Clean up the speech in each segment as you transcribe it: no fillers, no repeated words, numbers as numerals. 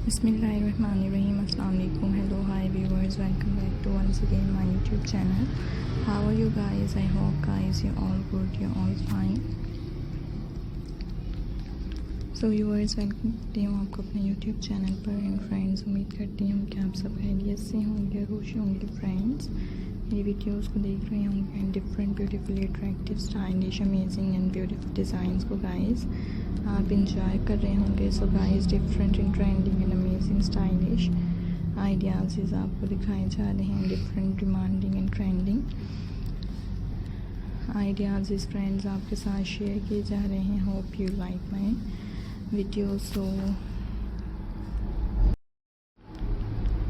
Bismillahirrahmanirrahim. Assalamu alaikum. Hello, hi viewers. Welcome back to once again my YouTube channel. How are you guys? I hope guys you're all good, you're all fine. So viewers, welcome करती हूँ आपको अपने YouTube channel पर and friends, उम्मीद करती हूँ कि आप सब खैरियत से होंगे, खुश होंगे फ्रेंड्स। मेरी वीडियोस को देख रहे होंगे and different beautifully attractive stylish amazing and beautiful designs को गाइस आप इंजॉय कर रहे होंगे। So guys, different and trending and amazing stylish ideas आपको दिखाए जा रहे हैं, different demanding and trending ideas friends आपके साथ शेयर किए जा रहे हैं। Hope you like my video. So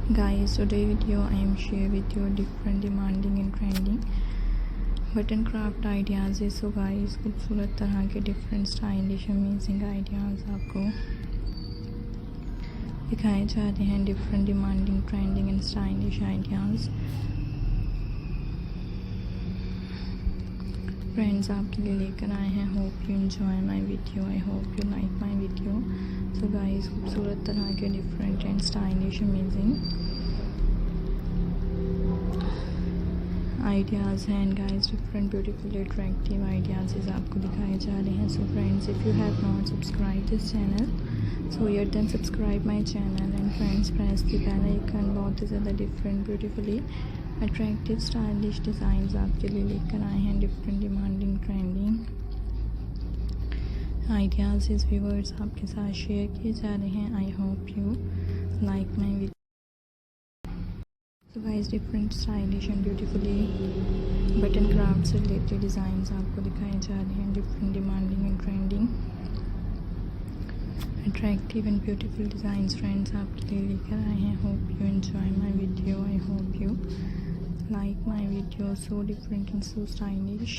guys, today video I am share with you different demanding and trending button craft ideas. So guys, खूबसूरत तरह के different stylish amazing ideas आपको दिखाए जा रहे हैं, different demanding trending and stylish ideas friends आपके लिए लेकर आए हैं। Hope you enjoy my video, I hope you like my video. So guys, खूबसूरत तरह के different and stylish amazing ideas हैं and guys different beautifully attractive ideas आपको दिखाए जा रहे हैं। So friends, if you have not subscribe this channel so you then subscribe my channel and friends press the bell icon. बहुत ही ज़्यादा different beautifully attractive stylish designs आपके लिए लेकर आए हैं, डिफरेंट डिमांडिंग ट्रेंडिंग आइडियाज़ इस व्यूअर्स आपके साथ शेयर किए जा रहे हैं। आई hope you like my video. So guys, different stylish and beautifully button craft से रिलेटेड डिज़ाइंस आपको दिखाए जा रहे हैं, different demanding and trending attractive and beautiful designs friends आपके लिए लेकर आए हैं। Hope you enjoy my video, I hope you like my video. So different and so stylish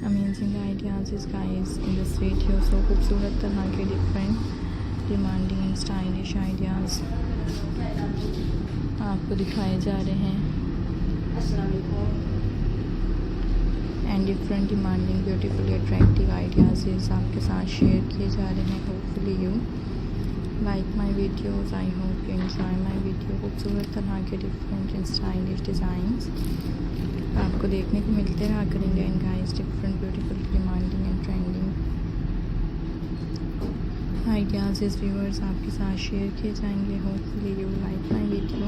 amazing ideas is guys in this video. So खूबसूरत तरह के different demanding and stylish ideas आपको दिखाए जा रहे हैं and different demanding beautifully attractive ideas आपके साथ शेयर किए जा रहे हैं। Hopefully you like my videos, I hope you enjoy my video. खूबसूरत तरह के डिफरेंट एंड स्टाइलिश डिज़ाइंस आपको देखने को मिलते रहा करेंगे and guys different beautiful demanding and trending ideas viewers आपके साथ शेयर किए जाएंगे। Hopefully you like my video.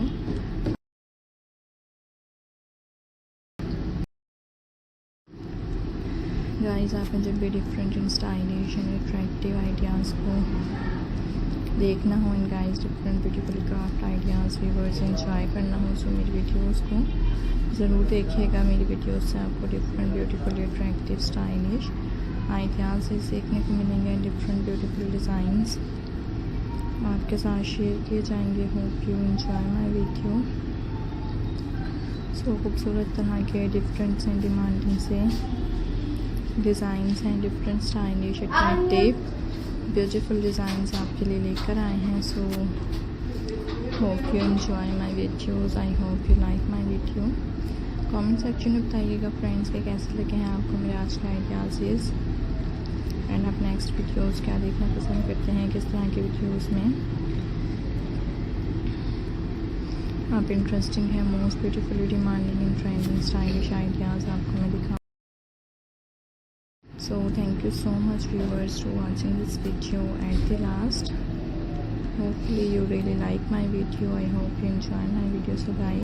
Guys, आपने जब भी different and stylish and attractive ideas को देखना हो and guys different beautiful craft ideas viewers enjoy करना हो सो मेरी वीडियोस को ज़रूर देखिएगा। मेरी वीडियोस से आपको different beautiful attractive stylish ideas देखने को मिलेंगे, डिफरेंट ब्यूटीफुल डिज़ाइंस आपके साथ शेयर किए जाएंगे। Hope you enjoy my video. So खूबसूरत तरह के डिफरेंट एंड डिमांडिंग से डिज़ाइंस हैं, different stylish attractive beautiful designs आपके लिए लेकर आए हैं। So hope you enjoy my videos, I hope you like my video. Comment section में बताइएगा फ्रेंड्स के कैसे लगे हैं आपको मेरे आज के आइडियाज़ एंड आप नेक्स्ट वीडियोस क्या देखना पसंद करते हैं, किस तरह के वीडियोस में आप इंटरेस्टिंग है। Most beautifully demanding and trending stylish ideas आपको मैं दिखा। So thank you so much viewers to watching this video at the last. Hopefully you really like my video. I hope you enjoy my video. So guys,